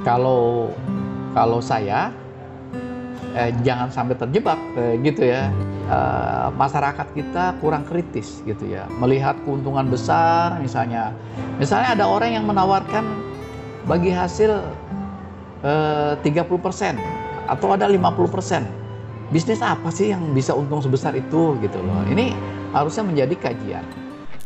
Kalau kalau saya jangan sampai terjebak gitu ya. Masyarakat kita kurang kritis gitu ya, melihat keuntungan besar misalnya ada orang yang menawarkan bagi hasil 30% atau ada 50%. Bisnis apa sih yang bisa untung sebesar itu gitu loh. Ini harusnya menjadi kajian.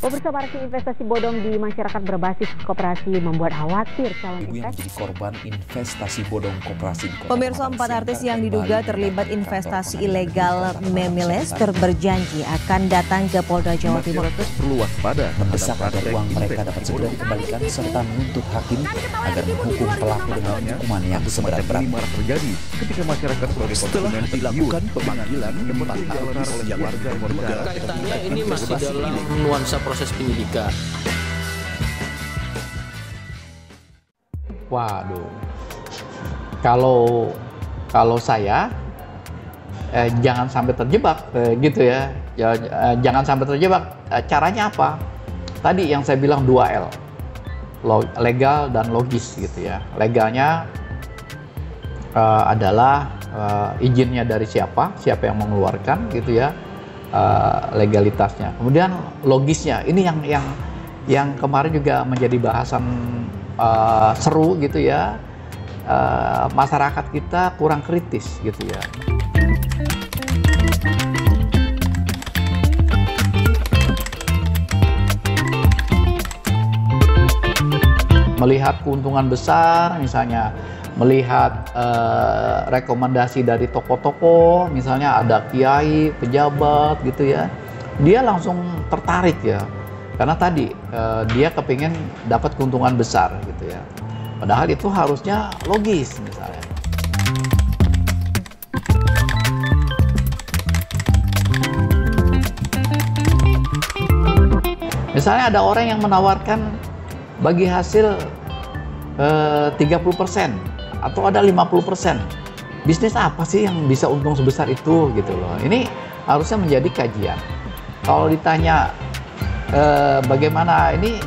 Pemirsa, maraknya investasi bodong di masyarakat berbasis koperasi membuat khawatir calon Ibu yang investor. menjadi korban investasi bodong koperasi di Kota Pemirsa, Malang 4 artis Siantar yang diduga kembali terlibat mendatangi investasi kantor ilegal pengadilan Memiles Jakarta berjanji akan datang ke Polda Jawa Timur. Masyarakat perlu waspada mendesak terhadap agar praktek uang mereka dapat segera investasi dikembalikan serta menuntut hakim agar menghukum pelaku dengan hukuman yang semacam seberat-beratnya. ini malah terjadi ketika masyarakat sebagai Setelah konsumen dilakukan tergiur pemanggilan seperti empat dialami artis oleh yang warga diduga negara Kaitannya ini masih dalam nuansa proses penyidikan. Waduh, kalau saya jangan sampai terjebak gitu ya. Jangan sampai terjebak. Caranya apa? Tadi yang saya bilang 2L, legal dan logis gitu ya. Legalnya adalah izinnya dari siapa yang mengeluarkan gitu ya, legalitasnya. Kemudian logisnya, ini yang kemarin juga menjadi bahasan seru gitu ya. Masyarakat kita kurang kritis gitu ya. Melihat keuntungan besar misalnya, melihat rekomendasi dari tokoh-tokoh, misalnya ada kiai, pejabat gitu ya, dia langsung tertarik ya. Karena tadi dia kepingin dapat keuntungan besar gitu ya. Padahal itu harusnya logis misalnya. Misalnya ada orang yang menawarkan bagi hasil 30% atau ada 50%. Bisnis apa sih yang bisa untung sebesar itu gitu loh. Ini harusnya menjadi kajian. Kalau ditanya bagaimana ini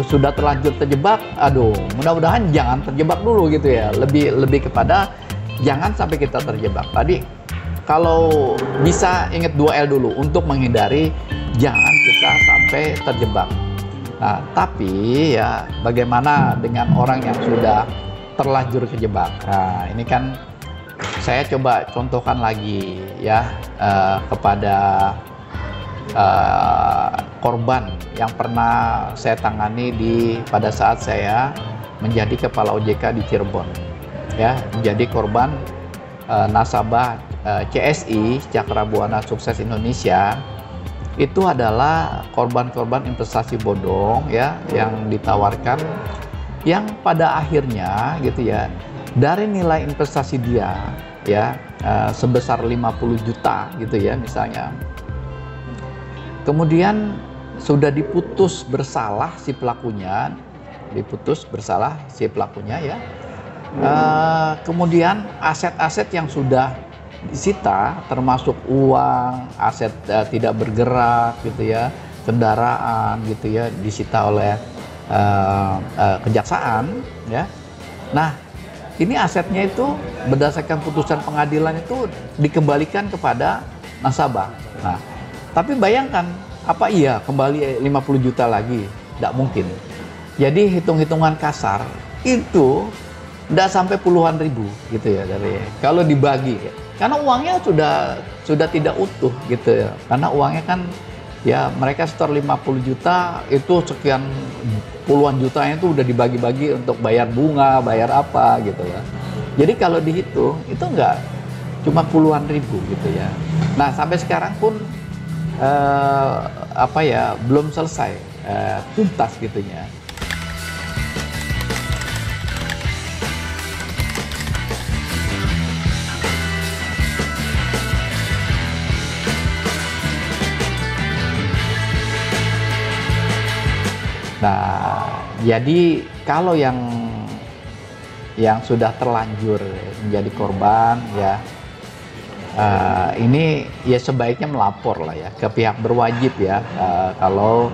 sudah terlanjur terjebak, aduh, mudah-mudahan jangan terjebak dulu gitu ya. Lebih kepada jangan sampai kita terjebak. Tadi kalau bisa ingat 2L dulu untuk menghindari jangan kita sampai terjebak. Nah, tapi ya bagaimana dengan orang yang sudah terlanjur kejebak? Nah, ini kan saya coba contohkan lagi ya kepada korban yang pernah saya tangani pada saat saya menjadi kepala OJK di Cirebon ya, menjadi korban nasabah CSI Cakra Buana Sukses Indonesia. Itu adalah korban-korban investasi bodong ya yang ditawarkan, yang pada akhirnya gitu ya, dari nilai investasi dia ya sebesar 50 juta gitu ya misalnya, kemudian sudah diputus bersalah si pelakunya ya. Kemudian aset-aset yang sudah disita termasuk uang, aset tidak bergerak gitu ya, kendaraan gitu ya, disita oleh kejaksaan ya. Nah, ini asetnya itu berdasarkan putusan pengadilan itu dikembalikan kepada nasabah. Nah, tapi bayangkan, apa iya kembali 50 juta lagi? Tidak mungkin. Jadi hitung-hitungan kasar itu tidak sampai puluhan ribu gitu ya dari kalau dibagi ya. Karena uangnya sudah tidak utuh gitu ya. Karena uangnya kan ya mereka setor 50 juta itu sekian puluhan jutanya itu udah dibagi-bagi untuk bayar bunga, bayar apa gitu ya. Jadi kalau dihitung itu enggak cuma puluhan ribu gitu ya. Nah, sampai sekarang pun belum selesai tuntas gitunya. Nah, jadi kalau yang sudah terlanjur menjadi korban ya, ini ya sebaiknya melapor lah ya ke pihak berwajib ya. Kalau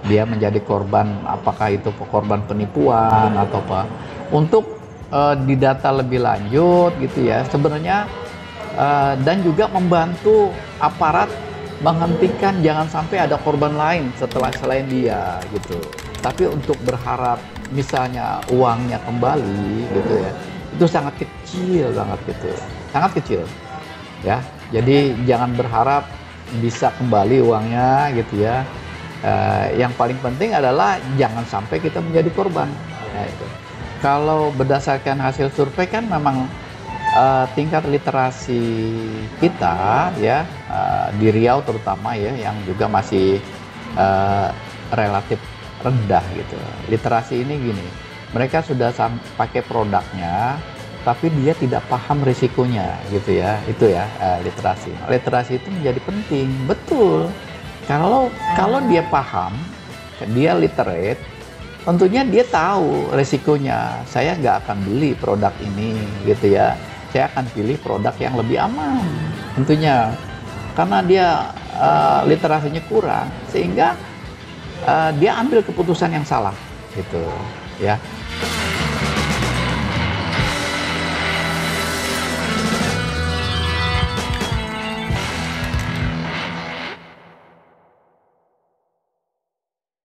dia menjadi korban, apakah itu korban penipuan atau apa. Untuk didata lebih lanjut gitu ya sebenarnya, dan juga membantu aparat menghentikan jangan sampai ada korban lain selain dia gitu. Tapi untuk berharap misalnya uangnya kembali gitu ya, itu sangat kecil banget gitu, sangat kecil ya. Jadi jangan berharap bisa kembali uangnya gitu ya. Yang paling penting adalah jangan sampai kita menjadi korban. Ya, itu. Kalau berdasarkan hasil survei kan memang tingkat literasi kita ya di Riau terutama ya yang juga masih relatif rendah gitu. Literasi ini gini, mereka sudah pakai produknya, tapi dia tidak paham risikonya gitu ya. Itu ya literasi. Literasi itu menjadi penting, betul. Kalau dia paham, dia literate, tentunya dia tahu risikonya. Saya nggak akan beli produk ini gitu ya. Saya akan pilih produk yang lebih aman tentunya. Karena dia literasinya kurang, sehingga dia ambil keputusan yang salah gitu ya.